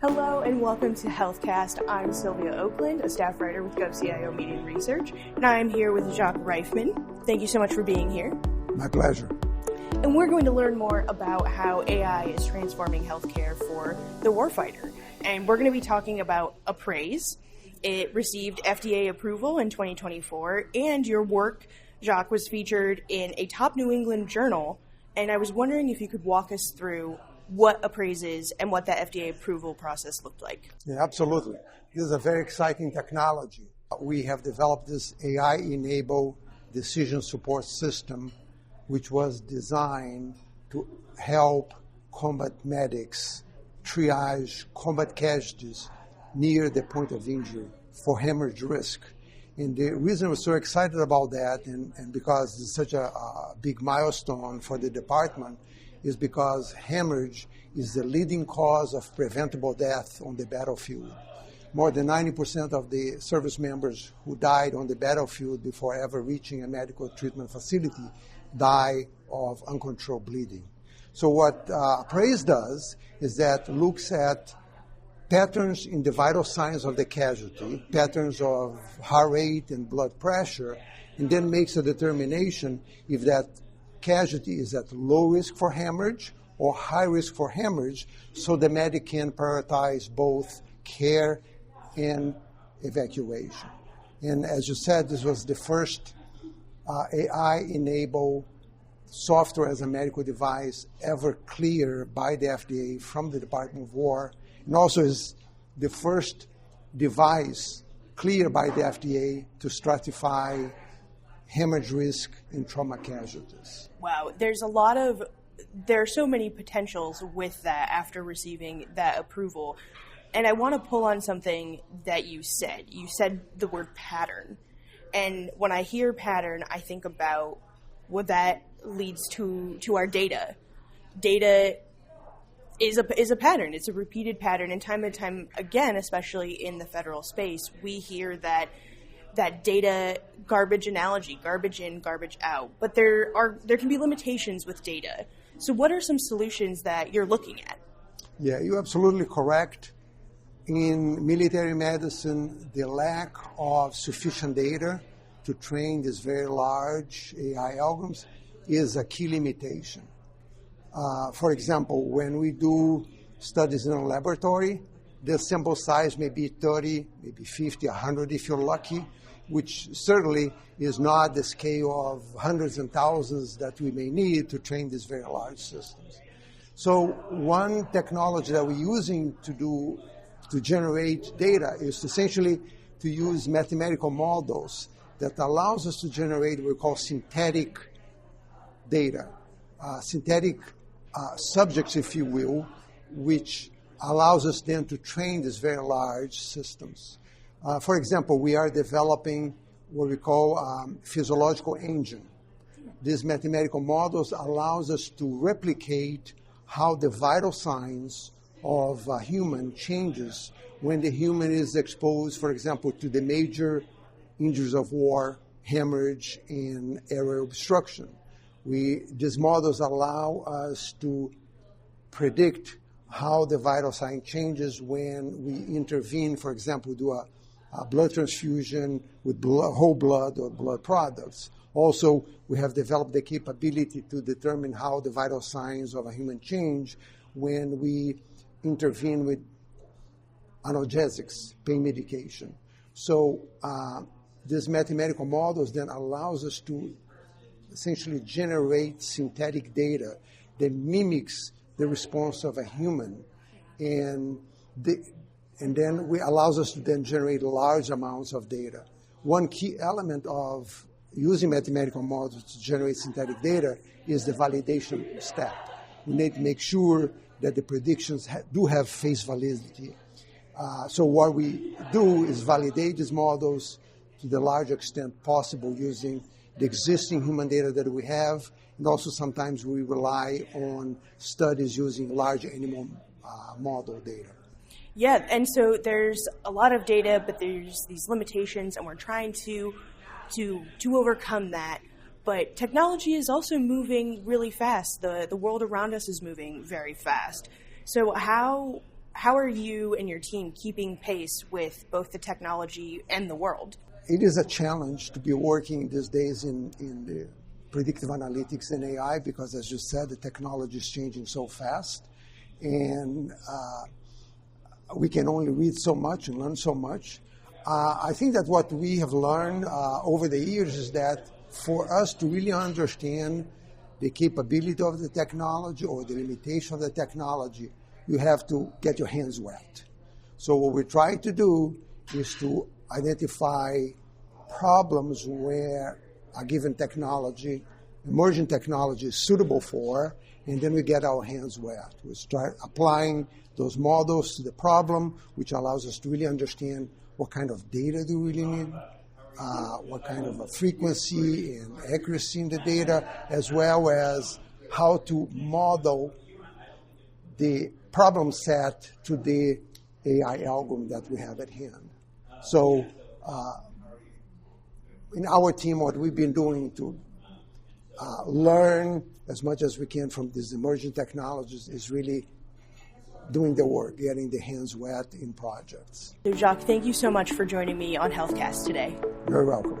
Hello and welcome to HealthCast. I'm Sylvia Oakland, a staff writer with GovCIO Media and Research, and I'm here with Jacques Reifman. Thank you so much for being here. My pleasure. And we're going to learn more about how AI is transforming healthcare for the warfighter. And we're going to be talking about APPRAISE. It received FDA approval in 2024, and your work, Jacques, was featured in a top New England journal. And I was wondering if you could walk us through what APPRAISE is and what that FDA approval process looked like. Yeah, absolutely. This is a very exciting technology. We have developed this AI-enabled decision support system, which was designed to help combat medics triage combat casualties near the point of injury for hemorrhage risk. And the reason we're so excited about that, and because it's such a big milestone for the department, is because hemorrhage is the leading cause of preventable death on the battlefield. More than 90% of the service members who died on the battlefield before ever reaching a medical treatment facility die of uncontrolled bleeding. So what APPRAISE does is that looks at patterns in the vital signs of the casualty, patterns of heart rate and blood pressure, and then makes a determination if that casualty is at low risk for hemorrhage or high risk for hemorrhage, so the medic can prioritize both care and evacuation. And as you said, this was the first AI-enabled software as a medical device ever cleared by the FDA from the Department of War, and also is the first device cleared by the FDA to stratify hemorrhage risk in trauma casualties. Wow, there are so many potentials with that after receiving that approval. And I want to pull on something that you said. You said the word pattern. And when I hear pattern, I think about what that leads to our data. Data is a pattern. It's a repeated pattern. And time again, especially in the federal space, we hear that data garbage analogy, garbage in, garbage out. But there can be limitations with data. So what are some solutions that you're looking at? Yeah, you're absolutely correct. In military medicine, the lack of sufficient data to train these very large AI algorithms is a key limitation. For example, when we do studies in a laboratory, the sample size may be 30, maybe 50, 100 if you're lucky, which certainly is not the scale of hundreds and thousands that we may need to train these very large systems. So one technology that we're using to generate data is essentially to use mathematical models that allows us to generate what we call synthetic data, synthetic subjects, if you will, which allows us then to train these very large systems. For example, we are developing what we call physiological engine. These mathematical models allows us to replicate how the vital signs of a human changes when the human is exposed, for example, to the major injuries of war, hemorrhage, and airway obstruction. These models allow us to predict how the vital sign changes when we intervene, for example, do a blood transfusion with whole blood or blood products. Also, we have developed the capability to determine how the vital signs of a human change when we intervene with analgesics, pain medication. So these mathematical models then allows us to essentially generate synthetic data that mimics the response of a human, and then allows us to then generate large amounts of data. One key element of using mathematical models to generate synthetic data is the validation step. We need to make sure that the predictions do have face validity. So what we do is validate these models to the large extent possible using the existing human data that we have, and also sometimes we rely on studies using large animal model data. Yeah, and so there's a lot of data, but there's these limitations, and we're trying to overcome that. But technology is also moving really fast. The world around us is moving very fast. So how How are you and your team keeping pace with both the technology and the world? It is a challenge to be working these days in the predictive analytics and AI because, as you said, the technology is changing so fast. And we can only read so much and learn so much. I think that what we have learned over the years is that for us to really understand the capability of the technology or the limitation of the technology, you have to get your hands wet. So what we try to do is to identify problems where a given technology, emerging technology, is suitable for, and then we get our hands wet. We start applying those models to the problem, which allows us to really understand what kind of data do we really need, what kind of a frequency and accuracy in the data, as well as how to model the problem set to the AI algorithm that we have at hand. So in our team, what we've been doing to learn as much as we can from these emerging technologies is really doing the work, getting the hands wet in projects. So Jacques, thank you so much for joining me on HealthCast today. You're welcome.